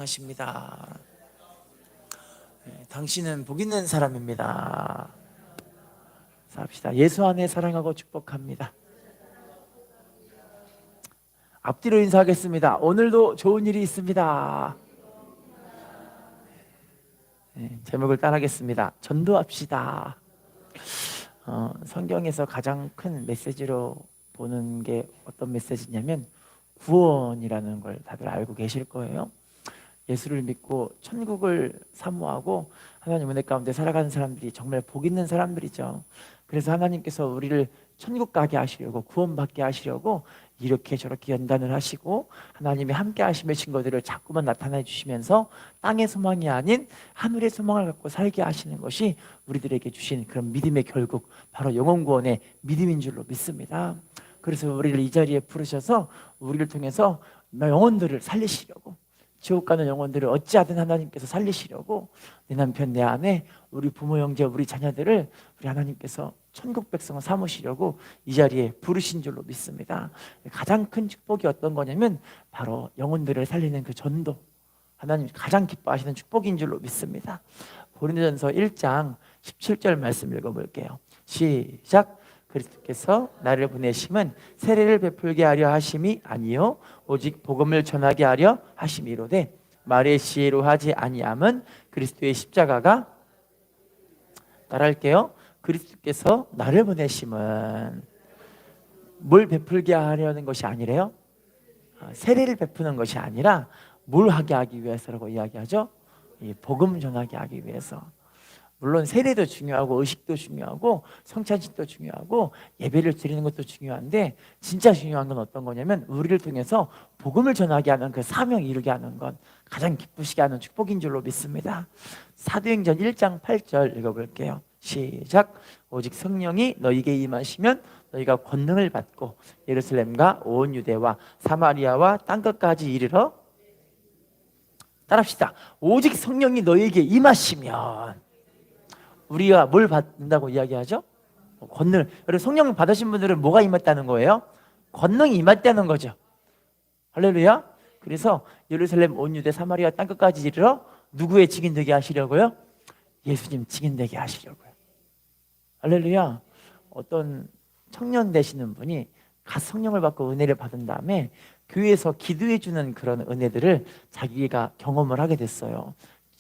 하십니다. 당신은 복 있는 사람입니다. 합시다. 예수 안에 사랑하고 축복합니다. 앞뒤로 인사하겠습니다. 오늘도 좋은 일이 있습니다. 제목을 따라하겠습니다. 전도합시다. 성경에서 가장 큰 메시지로 보는 게 어떤 메시지냐면 구원이라는 걸 다들 알고 계실 거예요. 예수를 믿고 천국을 사모하고 하나님 은혜 가운데 살아가는 사람들이 정말 복 있는 사람들이죠. 그래서 하나님께서 우리를 천국 가게 하시려고, 구원받게 하시려고 이렇게 저렇게 연단을 하시고 하나님이 함께 하심의 증거들을 자꾸만 나타내 주시면서 땅의 소망이 아닌 하늘의 소망을 갖고 살게 하시는 것이 우리들에게 주신 그런 믿음의 결국, 바로 영혼 구원의 믿음인 줄로 믿습니다. 그래서 우리를 이 자리에 부르셔서 우리를 통해서 영혼들을 살리시려고, 지옥 가는 영혼들을 어찌하든 하나님께서 살리시려고 내 남편, 내 아내, 우리 부모, 형제, 우리 자녀들을 우리 하나님께서 천국 백성을 삼으시려고 이 자리에 부르신 줄로 믿습니다. 가장 큰 축복이 어떤 거냐면 바로 영혼들을 살리는 그 전도, 하나님이 가장 기뻐하시는 축복인 줄로 믿습니다. 고린도전서 1장 17절 말씀 읽어볼게요. 시작. 그리스도께서 나를 보내심은 세례를 베풀게 하려 하심이 아니요 오직 복음을 전하게 하려 하심이로되 말의 지혜로 하지 아니함은 그리스도의 십자가가, 따라할게요. 그리스도께서 나를 보내심은 뭘 베풀게 하려는 것이 아니래요. 세례를 베푸는 것이 아니라 뭘 하게 하기 위해서라고 이야기하죠. 이 복음 전하게 하기 위해서. 물론 세례도 중요하고 의식도 중요하고 성찬식도 중요하고 예배를 드리는 것도 중요한데 진짜 중요한 건 어떤 거냐면 우리를 통해서 복음을 전하게 하는 그 사명 이루게 하는 건 가장 기쁘시게 하는 축복인 줄로 믿습니다. 사도행전 1장 8절 읽어볼게요. 시작. 오직 성령이 너희에게 임하시면 너희가 권능을 받고 예루살렘과 온 유대와 사마리아와 땅끝까지 이르러, 따라합시다. 오직 성령이 너희에게 임하시면, 우리가 뭘 받는다고 이야기하죠? 권능. 여러분, 성령 받으신 분들은 뭐가 임했다는 거예요? 권능이 임했다는 거죠. 할렐루야. 그래서 예루살렘, 온 유대, 사마리아 땅끝까지 이르러 누구의 증인 되게 하시려고요? 예수님 증인 되게 하시려고요. 할렐루야. 어떤 청년 되시는 분이 갓 성령을 받고 은혜를 받은 다음에 교회에서 기도해 주는 그런 은혜들을 자기가 경험을 하게 됐어요.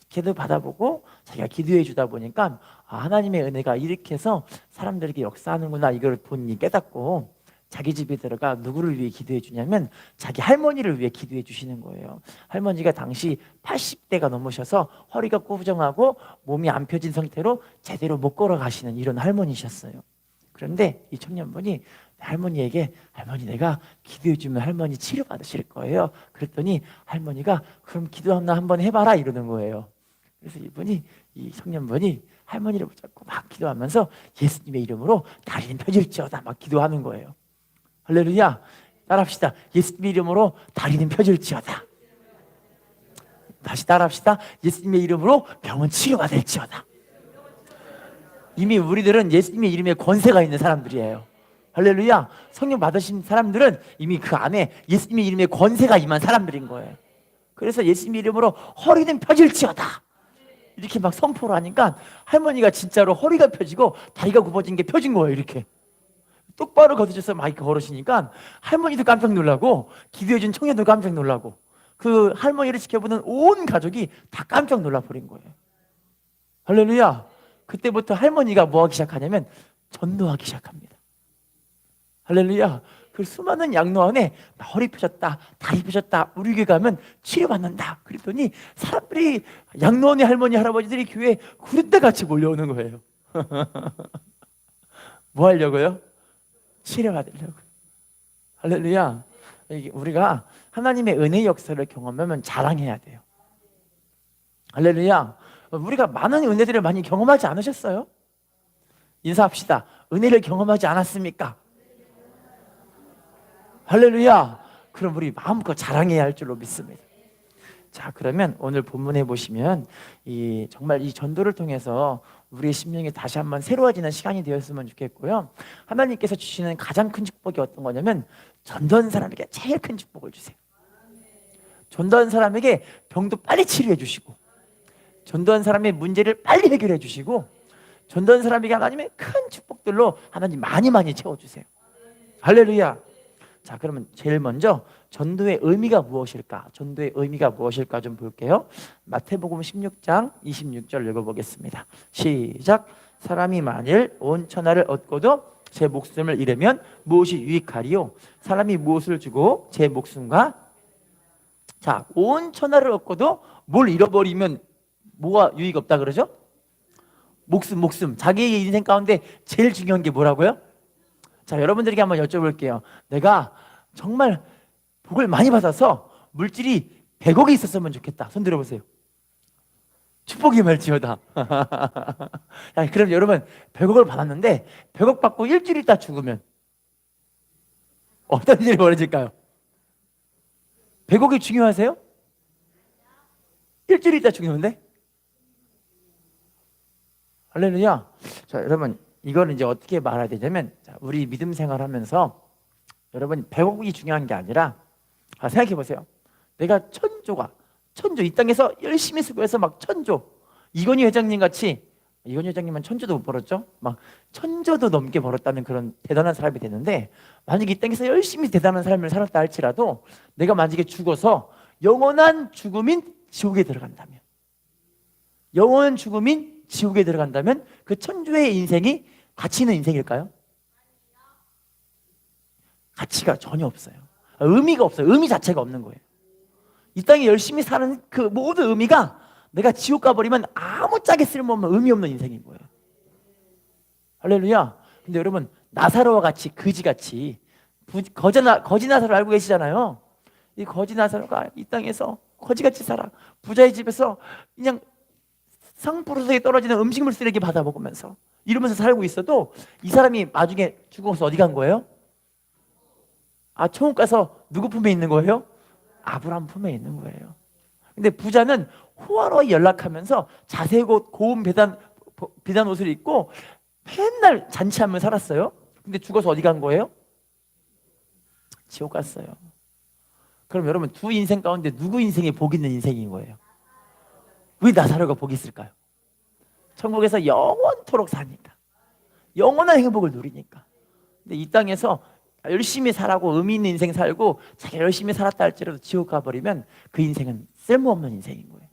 기도 받아보고 자기가 기도해 주다 보니까 하나님의 은혜가 이렇게 해서 사람들에게 역사하는구나, 이걸 본인이 깨닫고 자기 집에 들어가 누구를 위해 기도해 주냐면 자기 할머니를 위해 기도해 주시는 거예요. 할머니가 당시 80대가 넘으셔서 허리가 꾸부정하고 몸이 안 펴진 상태로 제대로 못 걸어가시는 이런 할머니셨어요. 그런데 이 청년분이 할머니에게, 할머니 내가 기도해 주면 할머니 치료받으실 거예요. 그랬더니 할머니가 그럼 기도 하나 한번 해봐라 이러는 거예요. 그래서 이 청년분이 할머니를 붙잡고 막 기도하면서 예수님의 이름으로 다리는 펴질지어다 막 기도하는 거예요. 할렐루야. 따라합시다. 예수님의 이름으로 다리는 펴질지어다. 다시 따라합시다. 예수님의 이름으로 병은 치료받을지어다. 이미 우리들은 예수님의 이름에 권세가 있는 사람들이에요. 할렐루야. 성령 받으신 사람들은 이미 그 안에 예수님의 이름에 권세가 임한 사람들인 거예요. 그래서 예수님의 이름으로 허리는 펴질지어다 이렇게 막 선포를 하니까 할머니가 진짜로 허리가 펴지고 다리가 굽어진 게 펴진 거예요. 이렇게 똑바로 걷어져서 막 이렇게 걸으시니까 할머니도 깜짝 놀라고 기도해준 청년도 깜짝 놀라고 그 할머니를 지켜보는 온 가족이 다 깜짝 놀라버린 거예요. 할렐루야. 그때부터 할머니가 뭐 하기 시작하냐면 전도하기 시작합니다. 할렐루야. 그 수많은 양로원에 나 허리 펴졌다, 다리 펴졌다, 우리 교회 가면 치료받는다 그랬더니 사람들이, 양로원의 할머니 할아버지들이 교회에 구름대같이 몰려오는 거예요. 뭐 하려고요? 치료받으려고. 할렐루야. 우리가 하나님의 은혜의 역사를 경험하면 자랑해야 돼요. 할렐루야. 우리가 많은 은혜들을 많이 경험하지 않으셨어요? 인사합시다. 은혜를 경험하지 않았습니까? 할렐루야. 그럼 우리 마음껏 자랑해야 할 줄로 믿습니다. 자, 그러면 오늘 본문에 보시면 정말 이 전도를 통해서 우리의 심령이 다시 한번 새로워지는 시간이 되었으면 좋겠고요. 하나님께서 주시는 가장 큰 축복이 어떤 거냐면 전도하는 사람에게 제일 큰 축복을 주세요. 전도한 사람에게 병도 빨리 치료해 주시고, 전도한 사람의 문제를 빨리 해결해 주시고, 전도한 사람에게 하나님의 큰 축복들로 하나님 많이 많이 채워주세요. 할렐루야. 자, 그러면 제일 먼저 전도의 의미가 무엇일까? 전도의 의미가 무엇일까 좀 볼게요. 마태복음 16장 26절 읽어보겠습니다. 시작. 사람이 만일 온 천하를 얻고도 제 목숨을 잃으면 무엇이 유익하리요? 사람이 무엇을 주고 제 목숨과, 자, 온 천하를 얻고도 뭘 잃어버리면 뭐가 유익 없다 그러죠? 목숨. 자기의 인생 가운데 제일 중요한 게 뭐라고요? 자, 여러분들에게 한번 여쭤볼게요. 내가 정말 복을 많이 받아서 물질이 100억이 있었으면 좋겠다. 손 들어보세요. 축복이 말지어다. 야, 그럼 여러분 100억을 받았는데 100억 받고 일주일 있다 죽으면 어떤 일이 벌어질까요? 100억이 중요하세요? 일주일 있다 죽는데? 할렐루야. 자, 여러분 이거는 이제 어떻게 말해야 되냐면, 자, 우리 믿음 생활하면서 여러분 100억이 중요한 게 아니라, 생각해 보세요. 내가 천조 이 땅에서 열심히 수고해서 막 천조, 이건희 회장님 같이, 이건희 회장님은 천조도 못 벌었죠? 막 천조도 넘게 벌었다는 그런 대단한 사람이 됐는데, 만약에 이 땅에서 열심히 대단한 삶을 살았다 할지라도 내가 만약에 죽어서 영원한 죽음인 지옥에 들어간다면, 영원한 죽음인 지옥에 들어간다면 그 천주의 인생이 가치 있는 인생일까요? 가치가 전혀 없어요. 의미가 없어요. 의미 자체가 없는 거예요. 이 땅에 열심히 사는 그 모든 의미가 내가 지옥 가버리면 아무짝에 쓸모없는 의미 없는 인생인 거예요. 할렐루야. 근데 여러분 나사로와 같이, 그지같이 거지 나사로 알고 계시잖아요. 이 거지 나사로가 이 땅에서 거지같이 살아. 부자의 집에서 그냥 상부로석에 떨어지는 음식물 쓰레기 받아 먹으면서 이러면서 살고 있어도, 이 사람이 나중에 죽어서 어디 간 거예요? 천국 가서 누구 품에 있는 거예요? 아브라함 품에 있는 거예요. 근데 부자는 호화로이 연락하면서 자색 옷, 고운 비단 옷을 입고 맨날 잔치하며 살았어요. 근데 죽어서 어디 간 거예요? 지옥 갔어요. 그럼 여러분 두 인생 가운데 누구 인생이 복 있는 인생인 거예요? 왜 나사로가 복이 있을까요? 천국에서 영원토록 사니까, 영원한 행복을 누리니까. 근데 이 땅에서 열심히 살고 의미 있는 인생 살고 자기 열심히 살았다 할지라도 지옥 가버리면 그 인생은 쓸모없는 인생인 거예요.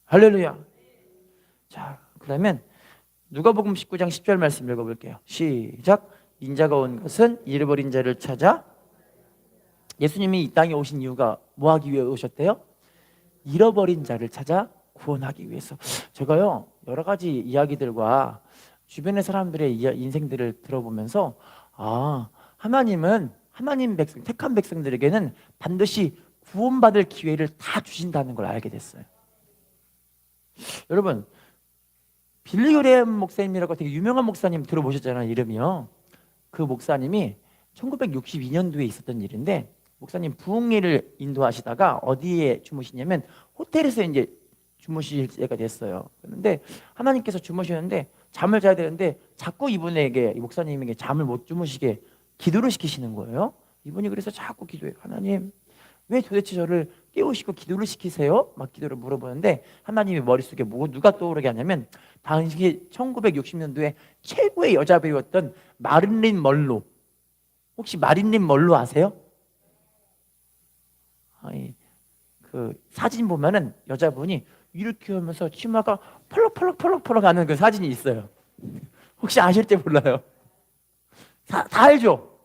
할렐루야. 자, 그러면 누가복음 19장 10절 말씀 읽어볼게요. 시작. 인자가 온 것은 잃어버린 자를 찾아. 예수님이 이 땅에 오신 이유가 뭐 하기 위해 오셨대요? 잃어버린 자를 찾아 구원하기 위해서. 제가요 여러 가지 이야기들과 주변의 사람들의 인생들을 들어보면서, 하나님은 하나님 백성, 택한 백성들에게는 반드시 구원받을 기회를 다 주신다는 걸 알게 됐어요. 여러분 빌리 그레이엄 목사님이라고 되게 유명한 목사님 들어보셨잖아요. 이름이요. 그 목사님이 1962년도에 있었던 일인데, 목사님 부흥회를 인도하시다가 어디에 주무시냐면 호텔에서 이제 주무실 때가 됐어요. 그런데 하나님께서 주무시는데 잠을 자야 되는데 자꾸 이분에게, 이 목사님에게 잠을 못 주무시게 기도를 시키시는 거예요. 이분이 그래서 자꾸 기도해요. 하나님 왜 도대체 저를 깨우시고 기도를 시키세요? 막 기도를 물어보는데 하나님의 머릿속에 누가 떠오르게 하냐면, 당시 1960년도에 최고의 여자 배우였던 마릴린 먼로. 혹시 마릴린 먼로 아세요? 그 사진 보면은 여자분이 이렇게 하면서 치마가 펄럭펄럭 하는 그 사진이 있어요. 혹시 아실지 몰라요. 다 알죠?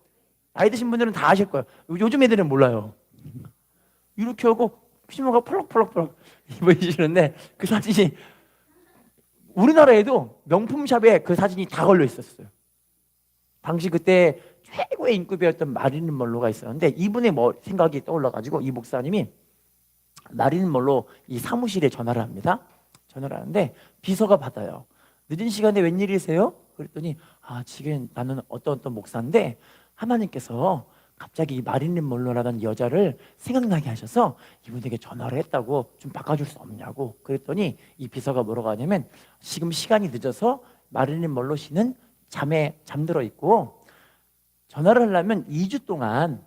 나이 드신 분들은 다 아실 거예요. 요즘 애들은 몰라요. 이렇게 하고 치마가 펄럭펄럭 입으시는데, 그 사진이 우리나라에도 명품샵에 그 사진이 다 걸려 있었어요. 당시 그때 최고의 인기배였던 마릴린 먼로가 있었는데, 이분의 생각이 떠올라가지고 이 목사님이 마릴린 먼로 이 사무실에 전화를 합니다. 전화를 하는데 비서가 받아요. 늦은 시간에 웬일이세요? 그랬더니 지금 나는 어떤 목사인데 하나님께서 갑자기 이 마릴린 먼로라는 여자를 생각나게 하셔서 이분에게 전화를 했다고, 좀 바꿔줄 수 없냐고. 그랬더니 이 비서가 뭐라고 하냐면, 지금 시간이 늦어서 마릴린 먼로 씨는 잠에 잠들어 있고 전화를 하려면 2주 동안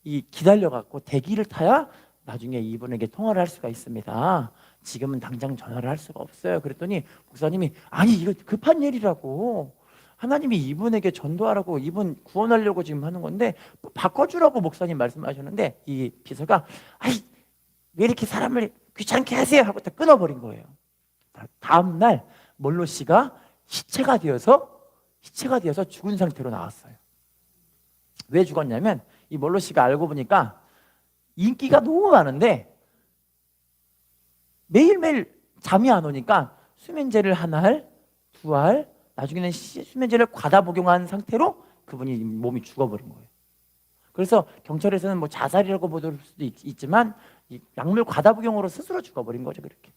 이 기다려갖고 대기를 타야 나중에 이분에게 통화를 할 수가 있습니다. 지금은 당장 전화를 할 수가 없어요. 그랬더니 목사님이 아니 이거 급한 일이라고, 하나님이 이분에게 전도하라고, 이분 구원하려고 지금 하는 건데 바꿔주라고 목사님 말씀하셨는데, 이 비서가 아이 왜 이렇게 사람을 귀찮게 하세요 하고 다 끊어버린 거예요. 다음날 몰로 씨가 시체가 되어서 죽은 상태로 나왔어요. 왜 죽었냐면 이 몰로 씨가 알고 보니까 인기가 너무 많은데 매일매일 잠이 안 오니까 수면제를 한 알, 두 알, 나중에는 수면제를 과다 복용한 상태로 그분이 몸이 죽어버린 거예요. 그래서 경찰에서는 뭐 자살이라고 보도할 수도 있지만 이 약물 과다 복용으로 스스로 죽어버린 거죠. 그렇게.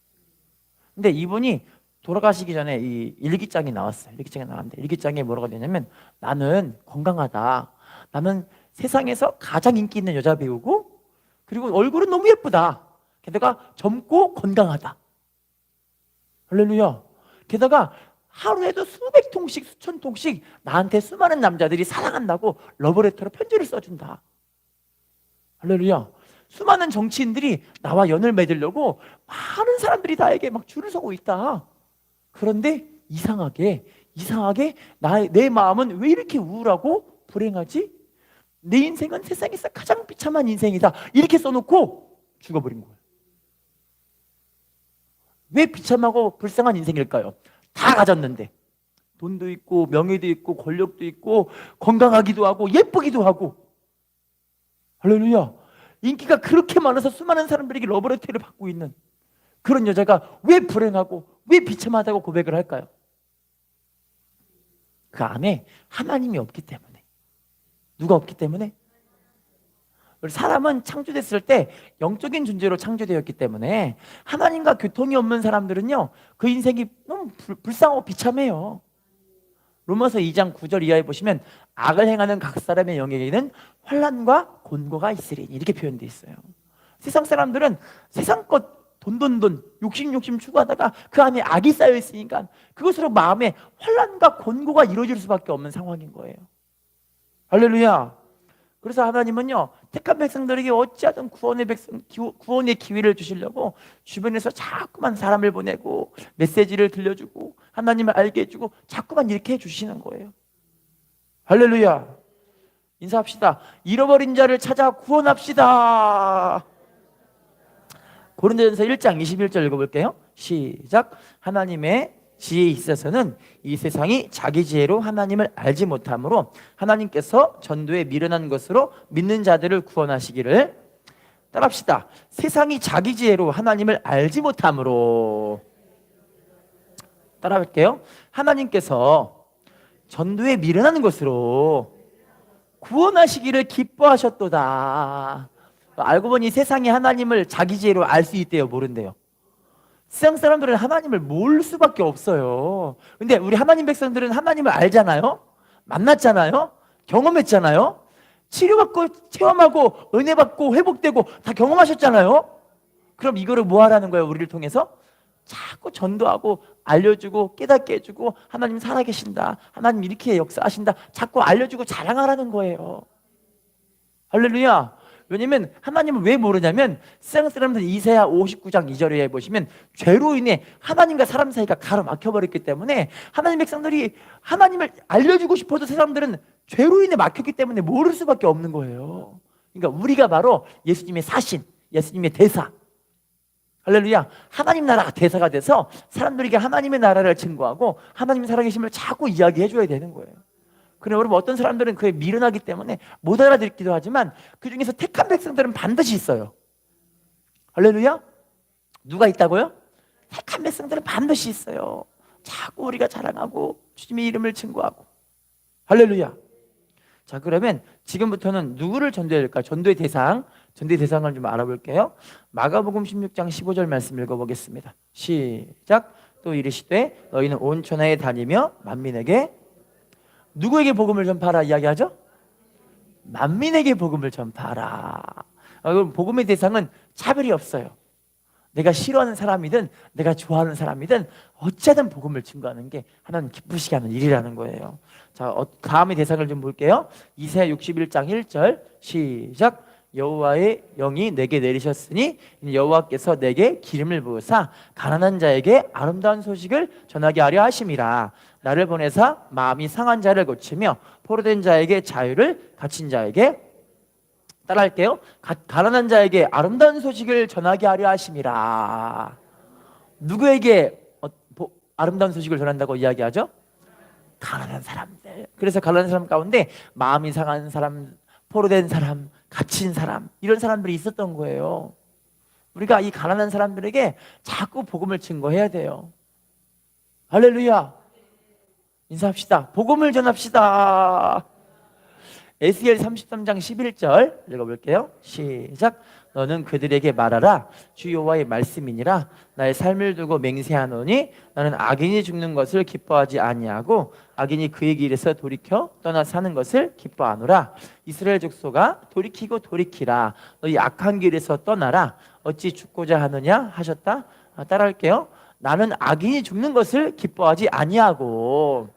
근데 이분이 돌아가시기 전에 이 일기장이 나왔어요. 일기장이 나왔는데 일기장에 뭐라고 되냐면 나는 건강하다. 나는 세상에서 가장 인기 있는 여자 배우고 그리고 얼굴은 너무 예쁘다. 게다가 젊고 건강하다. 할렐루야. 게다가 하루에도 수백 통씩 수천 통씩 나한테 수많은 남자들이 사랑한다고 러브레터로 편지를 써준다. 할렐루야. 수많은 정치인들이 나와 연을 맺으려고 많은 사람들이 나에게 막 줄을 서고 있다. 그런데 이상하게 내 마음은 왜 이렇게 우울하고 불행하지? 내 인생은 세상에서 가장 비참한 인생이다. 이렇게 써놓고 죽어버린 거예요. 왜 비참하고 불쌍한 인생일까요? 다 가졌는데 돈도 있고 명예도 있고 권력도 있고 건강하기도 하고 예쁘기도 하고, 할렐루야. 인기가 그렇게 많아서 수많은 사람들에게 러브레터를 받고 있는 그런 여자가 왜 불행하고 왜 비참하다고 고백을 할까요? 그 안에 하나님이 없기 때문에. 누가 없기 때문에? 사람은 창조됐을 때 영적인 존재로 창조되었기 때문에 하나님과 교통이 없는 사람들은요 그 인생이 너무 불쌍하고 비참해요. 로마서 2장 9절 이하에 보시면 악을 행하는 각 사람의 영에게는 환난과 곤고가 있으리니 이렇게 표현되어 있어요. 세상 사람들은 세상 것 돈 욕심 추구하다가 그 안에 악이 쌓여 있으니까 그것으로 마음에 환난과 곤고가 이루어질 수밖에 없는 상황인 거예요. 할렐루야. 그래서 하나님은요 택한 백성들에게 어찌하든 구원의 기회를 주시려고 주변에서 자꾸만 사람을 보내고 메시지를 들려주고 하나님을 알게 해주고 자꾸만 이렇게 해주시는 거예요. 할렐루야. 인사합시다. 잃어버린 자를 찾아 구원합시다. 고린도전서 1장 21절 읽어볼게요. 시작. 하나님의 지혜에 있어서는 이 세상이 자기 지혜로 하나님을 알지 못하므로 하나님께서 전도에 미련한 것으로 믿는 자들을 구원하시기를. 따라합시다. 세상이 자기 지혜로 하나님을 알지 못하므로. 따라할게요. 하나님께서 전도에 미련한 것으로 구원하시기를 기뻐하셨도다. 알고 보니 세상이 하나님을 자기 지혜로 알 수 있대요, 모른대요? 세상 사람들은 하나님을 모를 수밖에 없어요. 근데 우리 하나님 백성들은 하나님을 알잖아요. 만났잖아요. 경험했잖아요. 치료받고 체험하고 은혜 받고 회복되고 다 경험하셨잖아요. 그럼 이거를 뭐 하라는 거예요? 우리를 통해서 자꾸 전도하고 알려주고 깨닫게 해주고 하나님 살아계신다, 하나님 이렇게 역사하신다 자꾸 알려주고 자랑하라는 거예요. 할렐루야. 왜냐면 하나님을 왜 모르냐면 세상 사람들은 이사야 59장 2절에 보시면 죄로 인해 하나님과 사람 사이가 가로막혀버렸기 때문에 하나님 백성들이 하나님을 알려주고 싶어도 사람들은 죄로 인해 막혔기 때문에 모를 수밖에 없는 거예요. 그러니까 우리가 바로 예수님의 사신, 예수님의 대사, 할렐루야. 하나님 나라가 대사가 돼서 사람들에게 하나님의 나라를 증거하고 하나님 살아계심을 자꾸 이야기해 줘야 되는 거예요. 그래, 여러분 어떤 사람들은 그에 미련하기 때문에 못 알아듣기도 하지만 그 중에서 택한 백성들은 반드시 있어요. 할렐루야. 누가 있다고요? 택한 백성들은 반드시 있어요. 자꾸 우리가 자랑하고 주님의 이름을 증거하고. 할렐루야. 자, 그러면 지금부터는 누구를 전도해야 될까? 전도의 대상을 좀 알아볼게요. 마가복음 16장 15절 말씀 읽어보겠습니다. 시작. 또 이르시되 너희는 온 천하에 다니며 만민에게, 누구에게 복음을 전파하라 이야기하죠? 만민에게 복음을 전파하라. 그럼 복음의 대상은 차별이 없어요. 내가 싫어하는 사람이든 내가 좋아하는 사람이든 어쨌든 복음을 증거하는 게 하나님 기쁘시게 하는 일이라는 거예요. 자, 다음의 대상을 좀 볼게요. 이사야 61장 1절 시작. 여호와의 영이 내게 내리셨으니 여호와께서 내게 기름을 부으사 가난한 자에게 아름다운 소식을 전하게 하려 하심이라. 나를 보내사 마음이 상한 자를 고치며 포로된 자에게 자유를, 갇힌 자에게, 따라할게요, 가난한 자에게 아름다운 소식을 전하게 하려 하심이라. 누구에게 아름다운 소식을 전한다고 이야기하죠? 가난한 사람들. 그래서 가난한 사람 가운데 마음이 상한 사람, 포로된 사람, 갇힌 사람, 이런 사람들이 있었던 거예요. 우리가 이 가난한 사람들에게 자꾸 복음을 증거해야 돼요. 할렐루야. 인사합시다. 복음을 전합시다. 에스겔 33장 11절 읽어볼게요. 시작. 너는 그들에게 말하라. 주 여호와의 말씀이니라. 나의 삶을 두고 맹세하노니 나는 악인이 죽는 것을 기뻐하지 아니하고 악인이 그의 길에서 돌이켜 떠나 사는 것을 기뻐하노라. 이스라엘 족속아 돌이키고 돌이키라. 너희 악한 길에서 떠나라. 어찌 죽고자 하느냐 하셨다. 따라할게요. 나는 악인이 죽는 것을 기뻐하지 아니하고,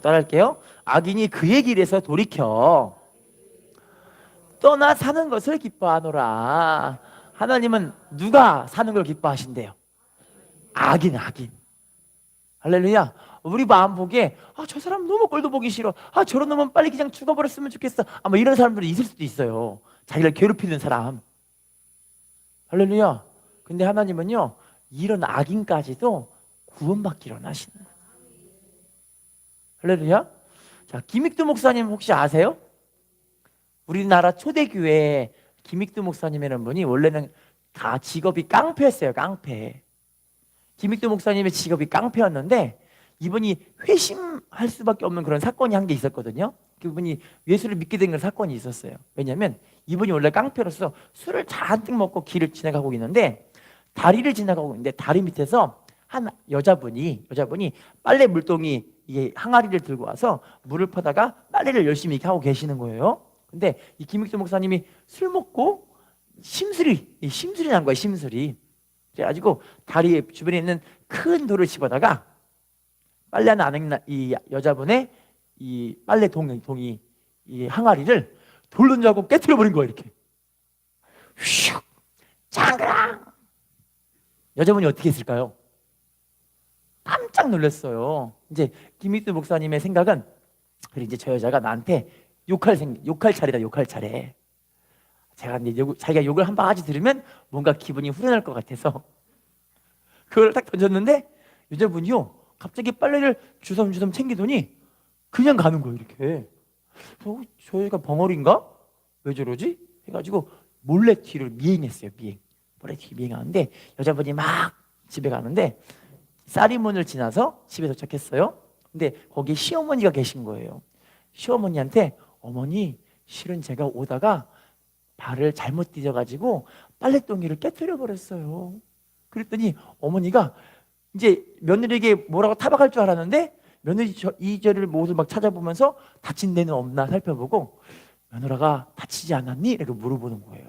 따라할게요. 악인이 그의 길에서 돌이켜 떠나 사는 것을 기뻐하노라. 하나님은 누가 사는 걸 기뻐하신대요? 악인. 할렐루야. 우리 마음 보기에 저 사람 너무 꼴도 보기 싫어. 저런 놈은 빨리 그냥 죽어버렸으면 좋겠어. 아마 이런 사람들이 있을 수도 있어요. 자기를 괴롭히는 사람. 할렐루야. 근데 하나님은요, 이런 악인까지도 구원받기로 하시는 거예요. 할렐루야. 자, 김익두 목사님 혹시 아세요? 우리나라 초대교회 김익두 목사님이라는 분이 원래는 다 직업이 깡패였어요. 깡패. 김익두 목사님의 직업이 깡패였는데 이분이 회심할 수밖에 없는 그런 사건이 한 게 있었거든요. 그분이 예수를 믿게 된 그런 사건이 있었어요. 왜냐하면 이분이 원래 깡패로서 술을 잔뜩 먹고 길을 지나가고 있는데, 다리를 지나가고 있는데 다리 밑에서 한 여자분이 빨래 물동이 이게 항아리를 들고 와서 물을 퍼다가 빨래를 열심히 이렇게 하고 계시는 거예요. 근데 이 김익수 목사님이 술 먹고 심술이 난 거예요. 심술이. 그래가지고 다리 주변에 있는 큰 돌을 집어다가 빨래하는 아는 이 여자분의 이 빨래 동이 이 항아리를 돌로 잡고 깨트려 버린 거예요. 이렇게 슉 짱그랑. 여자분이 어떻게 했을까요? 깜짝 놀랐어요. 이제 김익수 목사님의 생각은, 그래 이제 저 여자가 나한테 욕할 차례다. 욕할 차례. 제가 이제 자기가 욕을 한 바가지 들으면 뭔가 기분이 후련할 것 같아서 그걸 딱 던졌는데 여자분이요 갑자기 빨래를 주섬주섬 챙기더니 그냥 가는 거예요. 이렇게. 저 여자가 벙어리인가? 왜 저러지? 해가지고 몰래 뒤를 미행했어요. 몰래 뒤 미행하는데 여자분이 막 집에 가는데 쌀이문을 지나서 집에 도착했어요. 근데 거기 시어머니가 계신 거예요. 시어머니한테 어머니 실은 제가 오다가 발을 잘못 디뎌가지고 빨래동이를 깨트려 버렸어요. 그랬더니 어머니가 이제 며느리에게 뭐라고 타박할 줄 알았는데 며느리 이저를 모두 막 찾아보면서 다친 데는 없나 살펴보고 며느라가 다치지 않았니? 이렇게 물어보는 거예요.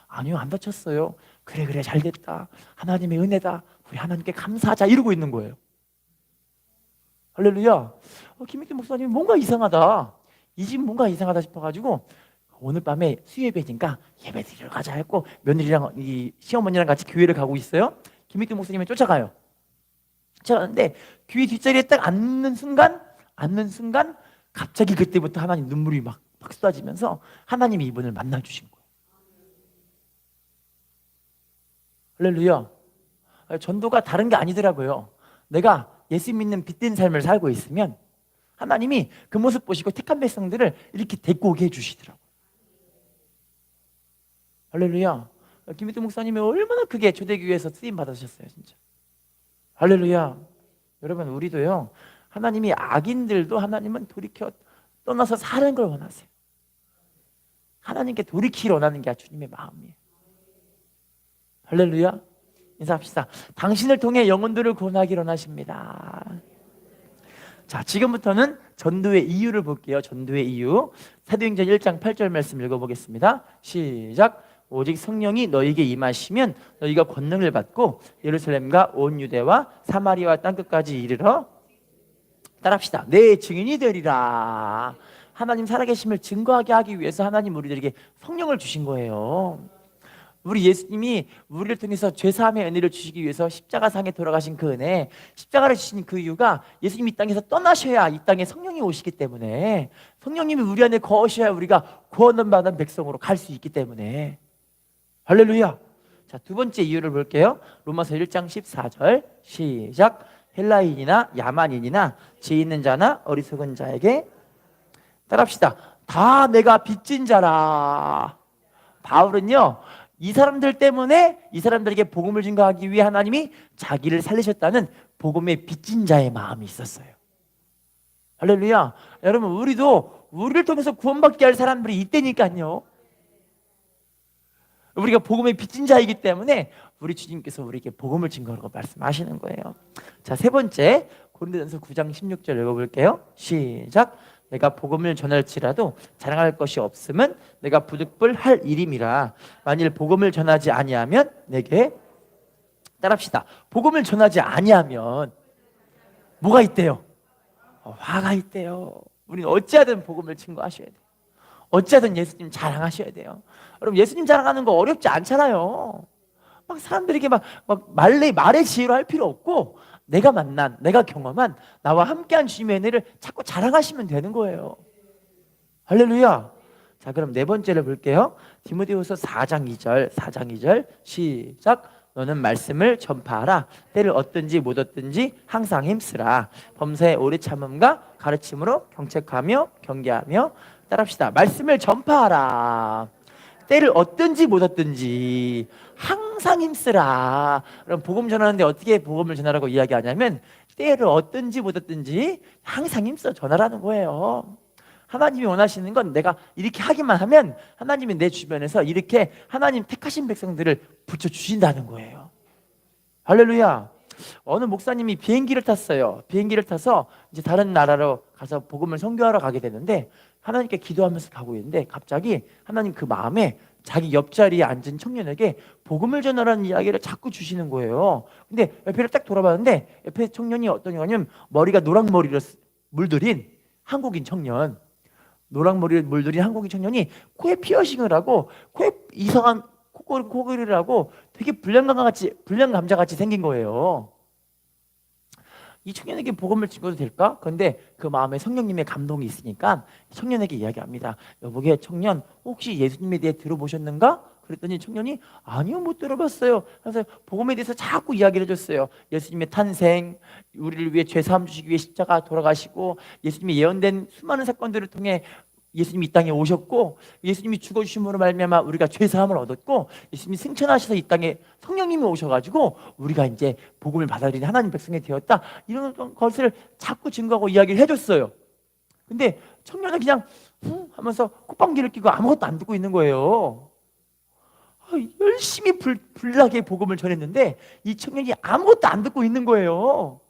아니요 안 다쳤어요. 그래 잘됐다. 하나님의 은혜다. 우리 하나님께 감사하자 이러고 있는 거예요. 할렐루야. 김익두 목사님 뭔가 이상하다. 이 집 뭔가 이상하다 싶어가지고 오늘 밤에 수요예배니까 예배 드리러 가자 했고 며느리랑 이 시어머니랑 같이 교회를 가고 있어요. 김익두 목사님이 쫓아가요. 쫓아가는데 교회 뒷자리에 딱 앉는 순간 갑자기 그때부터 하나님 눈물이 막 쏟아지면서 하나님이 이분을 만나주신 거예요. 할렐루야. 전도가 다른 게 아니더라고요. 내가 예수 믿는 빛된 삶을 살고 있으면 하나님이 그 모습 보시고 택한 백성들을 이렇게 데리고 오게 해주시더라고요. 할렐루야. 김익두 목사님이 얼마나 크게 초대교회에서 쓰임 받으셨어요. 진짜. 할렐루야. 여러분 우리도요 하나님이 악인들도 하나님은 돌이켜 떠나서 사는 걸 원하세요. 하나님께 돌이키길 원하는 게 주님의 마음이에요. 할렐루야. 인사합시다. 당신을 통해 영혼들을 구원하기를 원하십니다. 자, 지금부터는 전도의 이유를 볼게요. 전도의 이유. 사도행전 1장 8절 말씀 읽어보겠습니다. 시작. 오직 성령이 너희에게 임하시면 너희가 권능을 받고 예루살렘과 온 유대와 사마리아와 땅끝까지 이르러, 따라합시다. 내 증인이 되리라. 하나님 살아계심을 증거하게 하기 위해서 하나님 우리들에게 성령을 주신 거예요. 우리 예수님이 우리를 통해서 죄사함의 은혜를 주시기 위해서 십자가상에 돌아가신 그 은혜, 십자가를 주신 그 이유가 예수님이 이 땅에서 떠나셔야 이 땅에 성령이 오시기 때문에, 성령님이 우리 안에 거하셔야 우리가 구원을 받은 백성으로 갈 수 있기 때문에. 할렐루야. 자, 두 번째 이유를 볼게요. 로마서 1장 14절 시작. 헬라인이나 야만인이나 지혜 있는 자나 어리석은 자에게 따라합시다. 다 내가 빚진 자라. 바울은요, 이 사람들 때문에 이 사람들에게 복음을 증거하기 위해 하나님이 자기를 살리셨다는 복음의 빚진 자의 마음이 있었어요. 할렐루야. 여러분, 우리도 우리를 통해서 구원받게 할 사람들이 있다니까요. 우리가 복음의 빚진 자이기 때문에 우리 주님께서 우리에게 복음을 증거하라고 말씀하시는 거예요. 자, 세 번째, 고린도전서 9장 16절 읽어볼게요. 시작. 내가 복음을 전할지라도 자랑할 것이 없음은 내가 부득불할 일임이라. 만일 복음을 전하지 아니하면 내게, 따라합시다. 복음을 전하지 아니하면 뭐가 있대요? 화가 있대요. 우리는 어찌하든 복음을 증거하셔야 돼요. 어찌하든 예수님 자랑하셔야 돼요. 여러분, 예수님 자랑하는 거 어렵지 않잖아요. 막 사람들에게 막 말의 지혜로 할 필요 없고, 내가 만난, 내가 경험한 나와 함께한 주님의 은혜를 자꾸 자랑하시면 되는 거예요. 할렐루야. 자, 그럼 네 번째를 볼게요. 디모데후서 4장 2절 시작. 너는 말씀을 전파하라. 때를 얻든지 못 얻든지 항상 힘쓰라. 범사에 오래 참음과 가르침으로 경책하며 경계하며, 따라합시다. 말씀을 전파하라. 때를 얻든지 못 얻든지 항상 힘쓰라. 그럼 복음 전하는데 어떻게 복음을 전하라고 이야기하냐면, 때를 얻든지 못 얻든지 항상 힘써 전하라는 거예요. 하나님이 원하시는 건 내가 이렇게 하기만 하면 하나님이 내 주변에서 이렇게 하나님 택하신 백성들을 붙여주신다는 거예요. 할렐루야. 어느 목사님이 비행기를 탔어요. 비행기를 타서 이제 다른 나라로 가서 복음을 선교하러 가게 되는데, 하나님께 기도하면서 가고 있는데 갑자기 하나님 그 마음에 자기 옆자리에 앉은 청년에게 복음을 전하라는 이야기를 자꾸 주시는 거예요. 근데 옆에를 딱 돌아봤는데 옆에 청년이 어떤 경우냐면 머리가 노랑머리로 물들인 한국인 청년, 노랑머리를 물들인 한국인 청년이 코에 피어싱을 하고 코에 이상한 코골이를 하고 되게 불량감자같이 생긴 거예요. 이 청년에게 복음을 증거도 될까? 그런데 그 마음에 성령님의 감동이 있으니까 청년에게 이야기합니다. 여보게 청년, 혹시 예수님에 대해 들어보셨는가? 그랬더니 청년이 아니요, 못 들어봤어요. 그래서 복음에 대해서 자꾸 이야기를 해줬어요. 예수님의 탄생, 우리를 위해 죄사함 주시기 위해 십자가 돌아가시고, 예수님이 예언된 수많은 사건들을 통해 예수님이 이 땅에 오셨고, 예수님이 죽어주심으로 말미암아 우리가 죄사함을 얻었고, 예수님이 승천하셔서 이 땅에 성령님이 오셔가지고 우리가 이제 복음을 받아들이는 하나님 백성이 되었다, 이런 것을 자꾸 증거하고 이야기를 해줬어요. 근데 청년은 그냥 하면서 콧방귀를 끼고 아무것도 안 듣고 있는 거예요. 열심히 불나게 복음을 전했는데 이 청년이 아무것도 안 듣고 있는 거예요.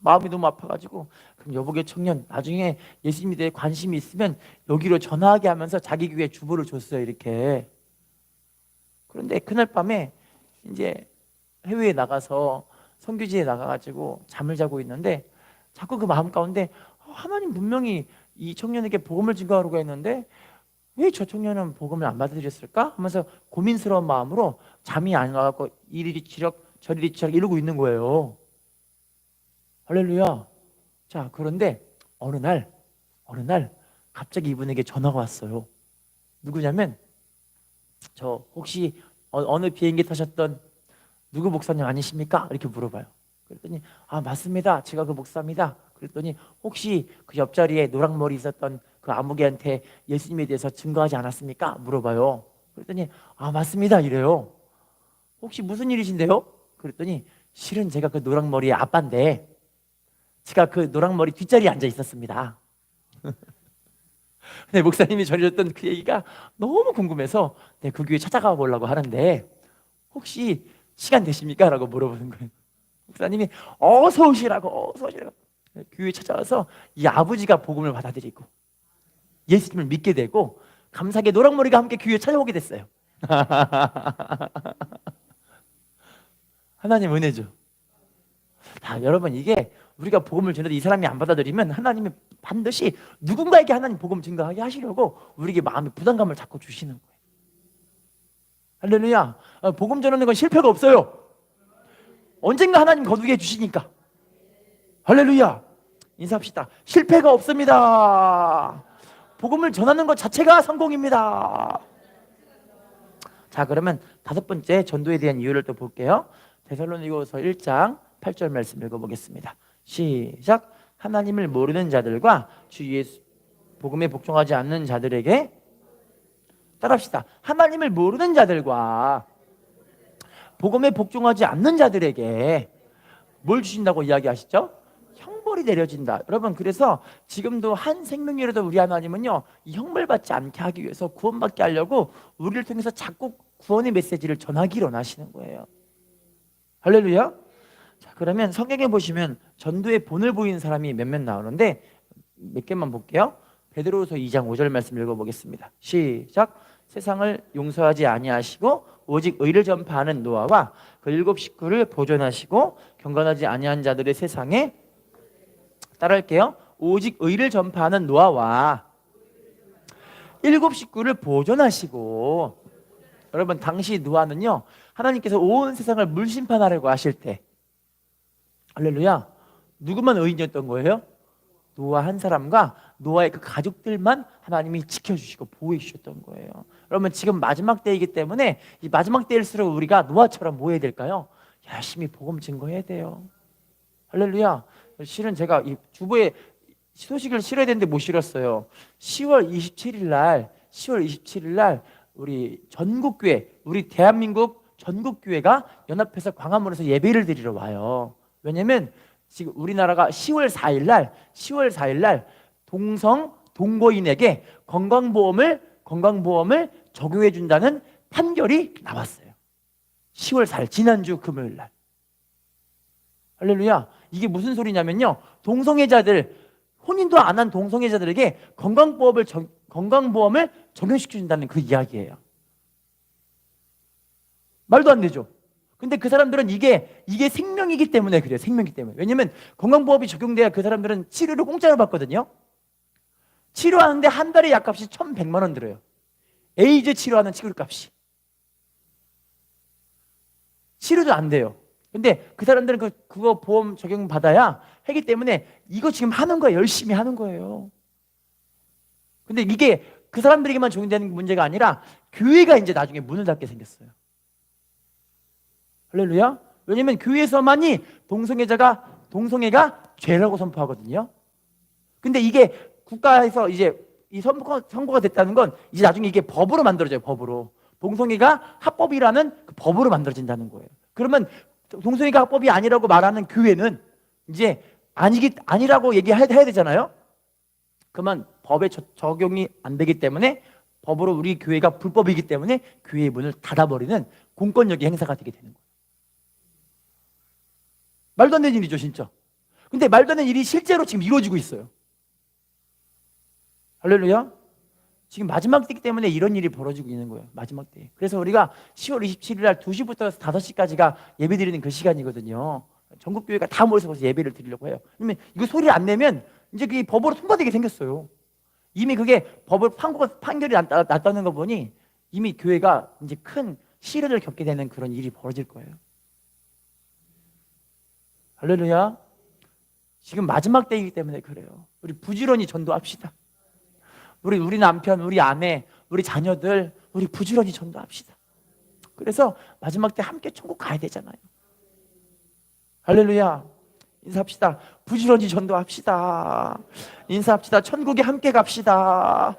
마음이 너무 아파가지고, 그럼 여보게 청년, 나중에 예수님에 대해 관심이 있으면 여기로 전화하게 하면서 자기 교회 주보를 줬어요, 이렇게. 그런데 그날 밤에 이제 해외에 나가서 선교지에 나가가지고 잠을 자고 있는데 자꾸 그 마음 가운데 하나님 분명히 이 청년에게 복음을 증거하라고 했는데 왜 저 청년은 복음을 안 받아들였을까? 하면서 고민스러운 마음으로 잠이 안 와갖고 이리리 치럭 저리리 치럭 이러고 있는 거예요. 할렐루야. 자, 그런데 어느 날 갑자기 이분에게 전화가 왔어요. 누구냐면, 저 혹시 어느 비행기 타셨던 누구 목사님 아니십니까? 이렇게 물어봐요. 그랬더니 맞습니다, 제가 그 목사입니다. 그랬더니 혹시 그 옆자리에 노랑머리 있었던 그 아무개한테 예수님에 대해서 증거하지 않았습니까? 물어봐요. 그랬더니 맞습니다, 이래요. 혹시 무슨 일이신데요? 그랬더니 실은 제가 그 노랑머리의 아빠인데 제가 그 노랑머리 뒷자리에 앉아 있었습니다. 근데 목사님이 전해줬던 그 얘기가 너무 궁금해서 그 교회 찾아가 보려고 하는데 혹시 시간 되십니까? 라고 물어보는 거예요. 목사님이 어서 오시라고 교회에 찾아와서 이 아버지가 복음을 받아들이고 예수님을 믿게 되고, 감사하게 노랑머리가 함께 교회에 찾아오게 됐어요. 하나님 은혜죠. 여러분, 이게 우리가 복음을 전해도 이 사람이 안 받아들이면 하나님이 반드시 누군가에게 하나님 복음 증거하게 하시려고 우리에게 마음의 부담감을 자꾸 주시는 거예요. 할렐루야. 복음 전하는 건 실패가 없어요. 언젠가 하나님 거두게 해주시니까. 할렐루야. 인사합시다. 실패가 없습니다. 복음을 전하는 것 자체가 성공입니다. 자, 그러면 다섯 번째 전도에 대한 이유를 또 볼게요. 데살로니가서 1장 8절 말씀 읽어보겠습니다. 시작. 하나님을 모르는 자들과 주 예수 복음에 복종하지 않는 자들에게, 따라합시다. 하나님을 모르는 자들과 복음에 복종하지 않는 자들에게 뭘 주신다고 이야기하시죠? 형벌이 내려진다. 여러분, 그래서 지금도 한 생명이라도 우리 하나님은요, 이 형벌 받지 않게 하기 위해서, 구원받게 하려고 우리를 통해서 자꾸 구원의 메시지를 전하기로 하시는 거예요. 할렐루야. 자, 그러면 성경에 보시면 전도의 본을 보이는 사람이 몇몇 나오는데 몇 개만 볼게요. 베드로후서 2장 5절 말씀 읽어보겠습니다. 시작. 세상을 용서하지 아니하시고 오직 의를 전파하는 노아와 그 일곱 식구를 보존하시고 경건하지 아니한 자들의 세상에, 따라할게요. 오직 의를 전파하는 노아와 일곱 식구를 보존하시고. 여러분, 당시 노아는요, 하나님께서 온 세상을 물심판하려고 하실 때, 할렐루야, 누구만 의인이었던 거예요? 노아 한 사람과 노아의 그 가족들만 하나님이 지켜주시고 보호해 주셨던 거예요. 여러분, 지금 마지막 때이기 때문에 이 마지막 때일수록 우리가 노아처럼 뭐 해야 될까요? 열심히 복음 증거해야 돼요. 할렐루야. 실은 제가 이 주보에 소식을 실어야 되는데 못 실었어요. 10월 27일 날 우리 전국교회, 우리 대한민국 전국교회가 연합해서 광화문에서 예배를 드리러 와요. 왜냐면 지금 우리나라가 10월 4일 날 동거인에게 건강보험을 적용해 준다는 판결이 나왔어요. 10월 4일, 지난주 금요일 날. 할렐루야. 이게 무슨 소리냐면요, 동성애자들, 혼인도 안 한 동성애자들에게 건강보험을 적용시켜준다는 그 이야기예요. 말도 안 되죠. 근데 그 사람들은 이게 생명이기 때문에 그래요. 생명이기 때문에. 왜냐면 건강보험이 적용돼야 그 사람들은 치료를 공짜로 받거든요. 치료하는데 한 달에 약값이 1,100만 원 들어요. 에이즈 치료하는 치료값이. 치료도 안 돼요. 근데 그 사람들은 그거 보험 적용 받아야 하기 때문에 이거 지금 하는 거예요. 열심히 하는 거예요. 근데 이게 그 사람들에게만 적용되는 문제가 아니라 교회가 이제 나중에 문을 닫게 생겼어요. 할렐루야. 왜냐면 교회에서만이 동성애가 죄라고 선포하거든요. 근데 이게 국가에서 이제 이 선고가 됐다는 건 이제 나중에 이게 법으로 만들어져요. 법으로. 동성애가 합법이라는 그 법으로 만들어진다는 거예요. 그러면 동성애가 합법이 아니라고 말하는 교회는 이제 아니라고 얘기해야 되잖아요. 그러면 법에 적용이 안 되기 때문에, 법으로 우리 교회가 불법이기 때문에 교회의 문을 닫아버리는 공권력의 행사가 되게 되는 거예요. 말도 안 되는 일이죠, 진짜. 근데 말도 안 되는 일이 실제로 지금 이루어지고 있어요. 할렐루야. 지금 마지막 때이기 때문에 이런 일이 벌어지고 있는 거예요. 마지막 때. 그래서 우리가 10월 27일 날 2시부터 5시까지가 예배 드리는 그 시간이거든요. 전국교회가 다 모여서 예배를 드리려고 해요. 왜냐면 이거 소리를 안 내면 이제 그게 법으로 통과되게 생겼어요. 이미 그게 법을 판결이 났다는 거 보니 이미 교회가 이제 큰 시련을 겪게 되는 그런 일이 벌어질 거예요. 할렐루야. 지금 마지막 때이기 때문에 그래요. 우리 부지런히 전도합시다. 우리 남편, 우리 아내, 우리 자녀들, 우리 부지런히 전도합시다. 그래서 마지막 때 함께 천국 가야 되잖아요. 할렐루야. 인사합시다. 부지런히 전도합시다. 인사합시다. 천국에 함께 갑시다.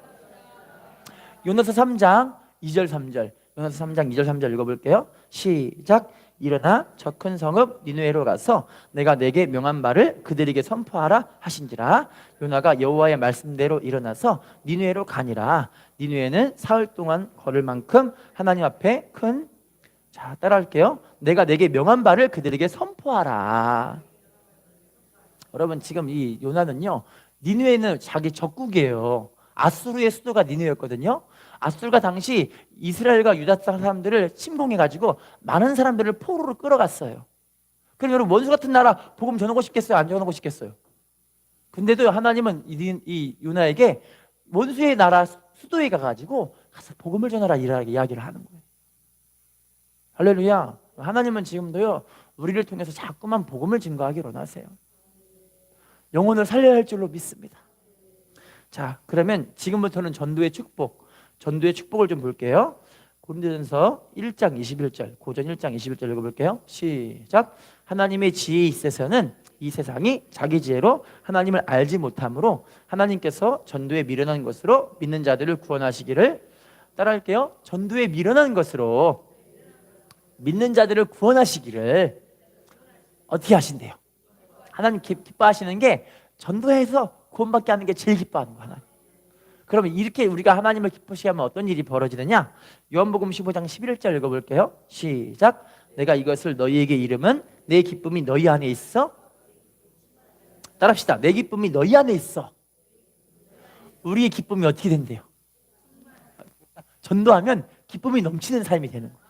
요나서 3장 2절 3절. 요나서 3장 2절 3절 읽어볼게요. 시작. 일어나 저 큰 성읍 니느웨로 가서 내가 내게 명한 바를 그들에게 선포하라 하신지라. 요나가 여호와의 말씀대로 일어나서 니느웨로 가니라. 니느웨는 사흘 동안 걸을 만큼 하나님 앞에 큰, 자, 따라할게요. 내가 내게 명한 바를 그들에게 선포하라. 여러분, 지금 이 요나는요, 니느웨는 자기 적국이에요. 아수르의 수도가 니느웨였거든요. 아수르가 당시 이스라엘과 유다 사람들을 침공해가지고 많은 사람들을 포로로 끌어갔어요. 그럼 여러분, 원수 같은 나라 복음 전하고 싶겠어요? 안 전하고 싶겠어요? 근데도 하나님은 이 요나에게 원수의 나라 수도에 가가지고 가서 복음을 전하라 이라고 이야기를 하는 거예요. 할렐루야. 하나님은 지금도요 우리를 통해서 자꾸만 복음을 증거하기로 원하세요. 영혼을 살려야 할 줄로 믿습니다. 자, 그러면 지금부터는 전도의 축복을 좀 볼게요. 고린도전서 1장 21절, 고전 1장 21절 읽어볼게요. 시작. 하나님의 지혜에 있어서는 이 세상이 자기 지혜로 하나님을 알지 못하므로 하나님께서 전도에 미련한 것으로 믿는 자들을 구원하시기를, 따라할게요. 전도에 미련한 것으로 믿는 자들을 구원하시기를 어떻게 하신대요? 하나님 기뻐하시는 게 전도해서 구원받게 하는 게 제일 기뻐하는 거야, 하나님. 그러면 이렇게 우리가 하나님을 기쁘시게 하면 어떤 일이 벌어지느냐? 요한복음 15장 11절 읽어볼게요. 시작. 내가 이것을 너희에게 이름은 내 기쁨이 너희 안에 있어. 따라합시다. 내 기쁨이 너희 안에 있어. 우리의 기쁨이 어떻게 된대요? 전도하면 기쁨이 넘치는 삶이 되는 거예요.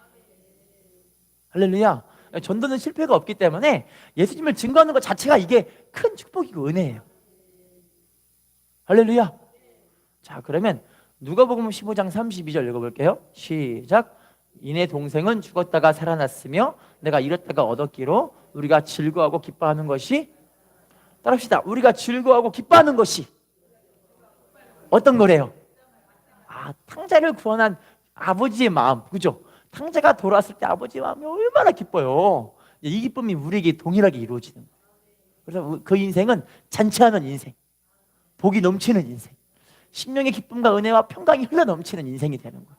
할렐루야. 전도는 실패가 없기 때문에 예수님을 증거하는 것 자체가 이게 큰 축복이고 은혜예요. 할렐루야. 자, 그러면 누가복음 15장 32절 읽어볼게요. 시작. 이내 동생은 죽었다가 살아났으며 내가 잃었다가 얻었기로 우리가 즐거워하고 기뻐하는 것이, 따라합시다. 우리가 즐거워하고 기뻐하는 것이 어떤 거래요? 탕자를 구원한 아버지의 마음, 그죠? 탕자가 돌아왔을 때 아버지의 마음이 얼마나 기뻐요. 이 기쁨이 우리에게 동일하게 이루어지는 거예요. 그래서 그 인생은 잔치하는 인생, 복이 넘치는 인생, 심령의 기쁨과 은혜와 평강이 흘러 넘치는 인생이 되는 거예요.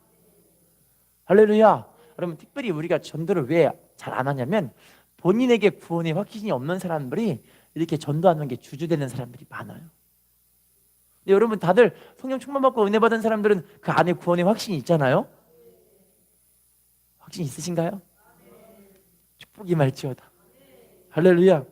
할렐루야. 여러분, 특별히 우리가 전도를 왜 잘 안 하냐면 본인에게 구원의 확신이 없는 사람들이 이렇게 전도하는 게 주저되는 사람들이 많아요. 근데 여러분, 다들 성령 충만받고 은혜 받은 사람들은 그 안에 구원의 확신이 있잖아요. 확신 있으신가요? 축복이 말지어다. 할렐루야.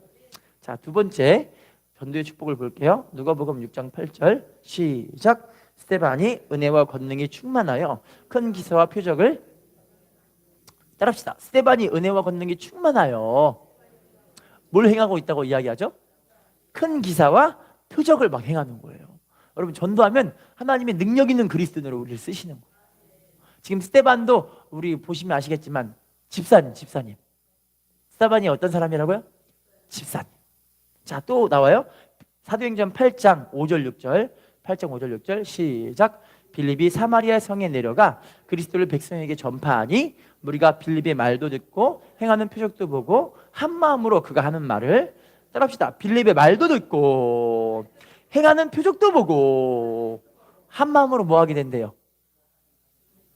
자, 두 번째 전도의 축복을 볼게요. 누가복음 6장 8절 시작. 스데반이 은혜와 권능이 충만하여 큰 기사와 표적을, 따라합시다. 스데반이 은혜와 권능이 충만하여 뭘 행하고 있다고 이야기하죠? 큰 기사와 표적을 막 행하는 거예요. 여러분, 전도하면 하나님의 능력 있는 그리스도인으로 우리를 쓰시는 거예요. 지금 스데반도 우리 보시면 아시겠지만 집사님. 스데반이 어떤 사람이라고요? 집사님. 자, 또 나와요. 사도행전 8장 5절 6절 8장 5절 6절 시작. 빌립이 사마리아 성에 내려가 그리스도를 백성에게 전파하니 우리가 빌립의 말도 듣고 행하는 표적도 보고 한 마음으로 그가 하는 말을, 따라합시다. 빌립의 말도 듣고 행하는 표적도 보고 한 마음으로 뭐 하게 된대요?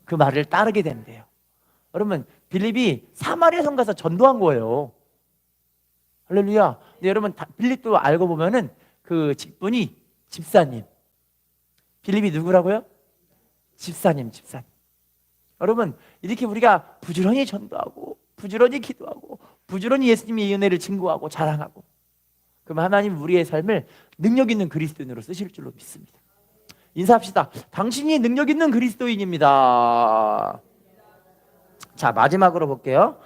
그 말을 따르게 된대요. 여러분, 빌립이 사마리아 성 가서 전도한 거예요. 할렐루야. 근데 여러분, 빌립도 알고 보면은 그 직분이 집사님. 빌립이 누구라고요? 집사님. 여러분, 이렇게 우리가 부지런히 전도하고 부지런히 기도하고 부지런히 예수님의 은혜를 증거하고 자랑하고, 그럼 하나님 우리의 삶을 능력 있는 그리스도인으로 쓰실 줄로 믿습니다. 인사합시다. 당신이 능력 있는 그리스도인입니다. 자, 마지막으로 볼게요.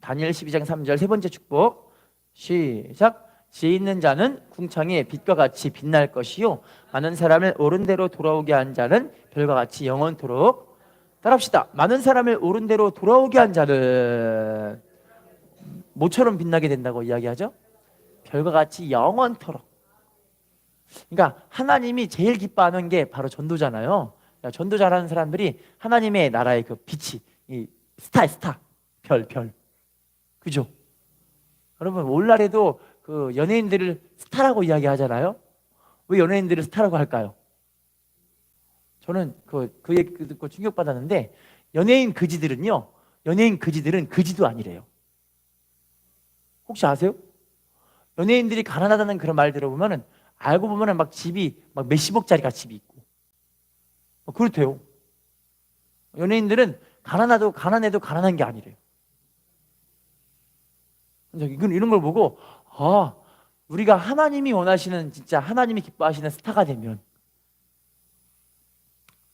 다니엘 12장 3절 세 번째 축복 시작. 지혜 있는 자는 궁창에 빛과 같이 빛날 것이요 많은 사람을 옳은 대로 돌아오게 한 자는 별과 같이 영원토록, 따라합시다. 많은 사람을 옳은 대로 돌아오게 한 자는 뭐처럼 빛나게 된다고 이야기하죠? 별과 같이 영원토록. 그러니까 하나님이 제일 기뻐하는 게 바로 전도잖아요. 전도 잘하는 사람들이 하나님의 나라의 그 빛이, 이 스타, 별, 그죠? 여러분, 오늘날에도 그 연예인들을 스타라고 이야기하잖아요. 왜 연예인들을 스타라고 할까요? 저는 그 얘기 듣고 충격받았는데, 연예인 그지들은 그지도 아니래요. 혹시 아세요? 연예인들이 가난하다는 그런 말 들어보면은 알고 보면은 막 집이 막 몇십억짜리가 집이 있고 그렇대요. 연예인들은 가난해도 가난한 게 아니래요. 이런 걸 보고 우리가 하나님이 원하시는, 진짜 하나님이 기뻐하시는 스타가 되면,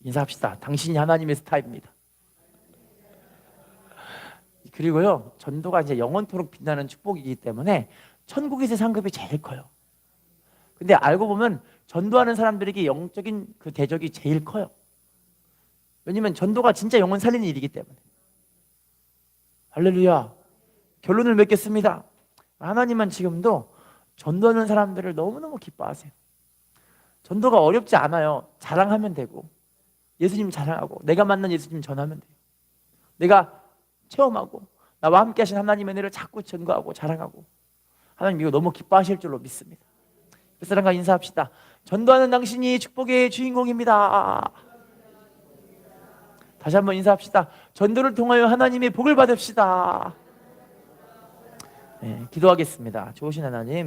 인사합시다. 당신이 하나님의 스타입니다. 그리고요, 전도가 이제 영원토록 빛나는 축복이기 때문에 천국에서 상급이 제일 커요. 근데 알고 보면 전도하는 사람들에게 영적인 그 대적이 제일 커요. 왜냐면 전도가 진짜 영혼 살리는 일이기 때문에. 할렐루야. 결론을 맺겠습니다. 하나님은 지금도 전도하는 사람들을 너무너무 기뻐하세요. 전도가 어렵지 않아요. 자랑하면 되고, 예수님 자랑하고, 내가 만난 예수님 전하면 돼요. 내가 체험하고 나와 함께 하신 하나님의 은혜를 자꾸 전거하고 자랑하고, 하나님 이거 너무 기뻐하실 줄로 믿습니다. 그 사람과 인사합시다. 전도하는 당신이 축복의 주인공입니다. 다시 한번 인사합시다. 전도를 통하여 하나님의 복을 받읍시다. 네, 기도하겠습니다. 좋으신 하나님,